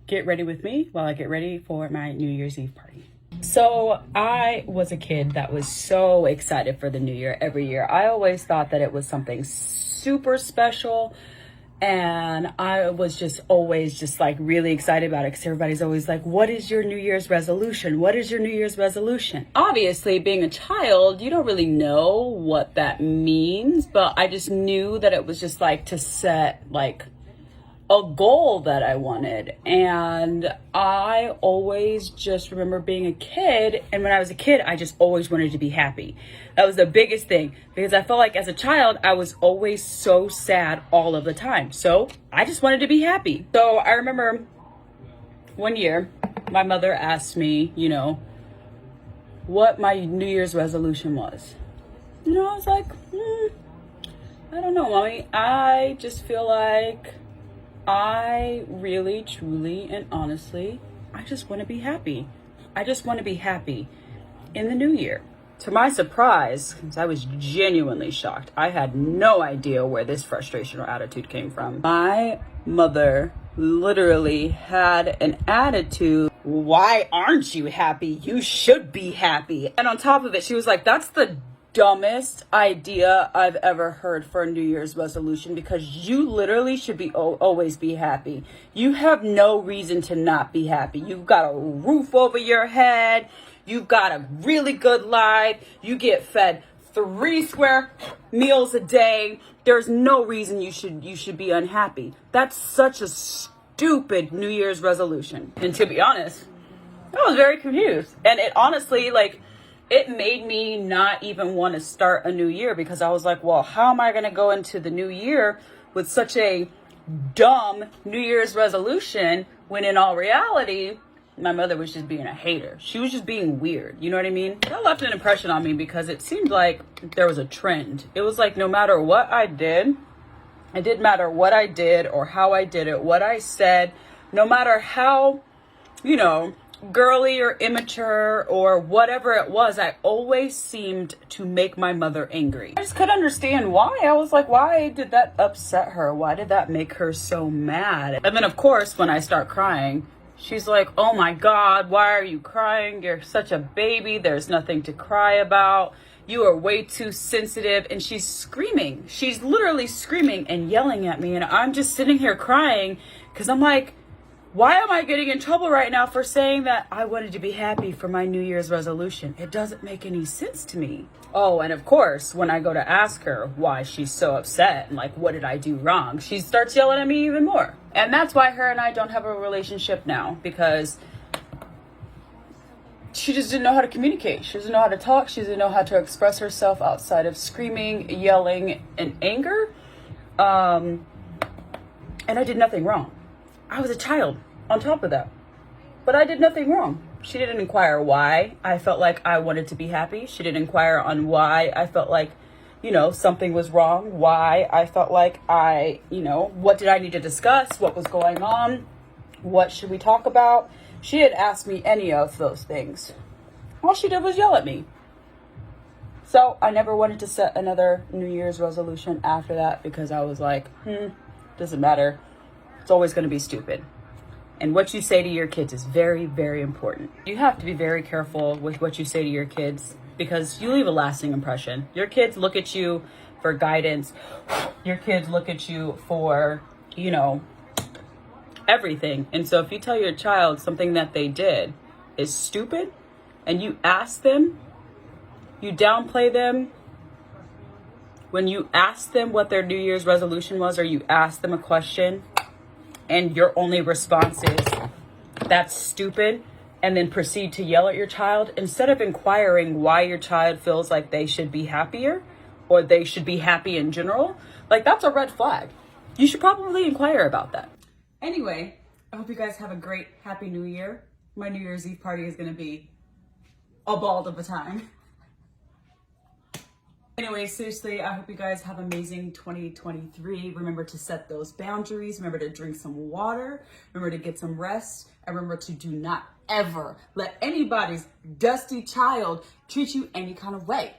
get ready with me while I get ready for my New Year's Eve party. So I was a kid that was so excited for the new year every year. I always thought that it was something super special. And I was just always just like really excited about it because everybody's always like, what is your New Year's resolution? What is your New Year's resolution? Obviously, being a child, you don't really know what that means, but I just knew that it was just like to set like a goal that I wanted. And I always just remember being a kid. And when I was a kid, I just always wanted to be happy. That was the biggest thing because I felt like as a child, I was always so sad all of the time. So I just wanted to be happy. So I remember one year, my mother asked me, what my New Year's resolution was. I was like, I don't know, Mommy. I just feel like I really, truly, and honestly, I just want to be happy. I just want to be happy in the new year. To my surprise, because I was genuinely shocked, I had no idea where this frustration or attitude came from. My mother literally had an attitude, why aren't you happy? You should be happy. And on top of it, she was like, that's the dumbest idea I've ever heard for a New Year's resolution because you literally should be always be happy. You have no reason to not be happy. You've got a roof over your head. You've got a really good life. You get fed 3 square meals a day. There's no reason you should be unhappy. That's such a stupid New Year's resolution. And to be honest, I was very confused. And it honestly, it made me not even want to start a new year because I was like, well, how am I going to go into the new year with such a dumb New Year's resolution when in all reality, my mother was just being a hater. She was just being weird. You know what I mean? That left an impression on me because it seemed like there was a trend. It was like no matter what I did, it didn't matter what I did or how I did it, what I said, no matter how, girly or immature or whatever it was, I always seemed to make my mother angry. I just couldn't understand why. I was like, why did that upset her? Why did that make her so mad? And then of course, when I start crying, she's like, oh my God, why are you crying? You're such a baby. There's nothing to cry about. You are way too sensitive. And she's screaming. She's literally screaming and yelling at me. And I'm just sitting here crying because I'm like, why am I getting in trouble right now for saying that I wanted to be happy for my New Year's resolution? It doesn't make any sense to me. Oh, and of course, when I go to ask her why she's so upset and like, what did I do wrong? She starts yelling at me even more. And that's why her and I don't have a relationship now because she just didn't know how to communicate. She doesn't know how to talk. She doesn't know how to express herself outside of screaming, yelling, and anger. And I did nothing wrong. I was a child on top of that, but I did nothing wrong. She didn't inquire why I felt like I wanted to be happy. She didn't inquire on why I felt like, something was wrong, why I felt like what did I need to discuss? What was going on? What should we talk about? She didn't ask me any of those things. All she did was yell at me. So I never wanted to set another New Year's resolution after that because I was like, doesn't matter. It's always going to be stupid. And what you say to your kids is very, very important. You have to be very careful with what you say to your kids because you leave a lasting impression. Your kids look at you for guidance. Your kids look at you for, everything. And so if you tell your child something that they did is stupid and you ask them, you downplay them, when you ask them what their New Year's resolution was or you ask them a question, and your only response is, that's stupid, and then proceed to yell at your child, instead of inquiring why your child feels like they should be happier or they should be happy in general, that's a red flag. You should probably inquire about that. Anyway, I hope you guys have a great, happy new year. My New Year's Eve party is going to be a ball of a time. Anyway, seriously, I hope you guys have amazing 2023. Remember to set those boundaries. Remember to drink some water. Remember to get some rest. And remember to do not ever let anybody's dusty child treat you any kind of way.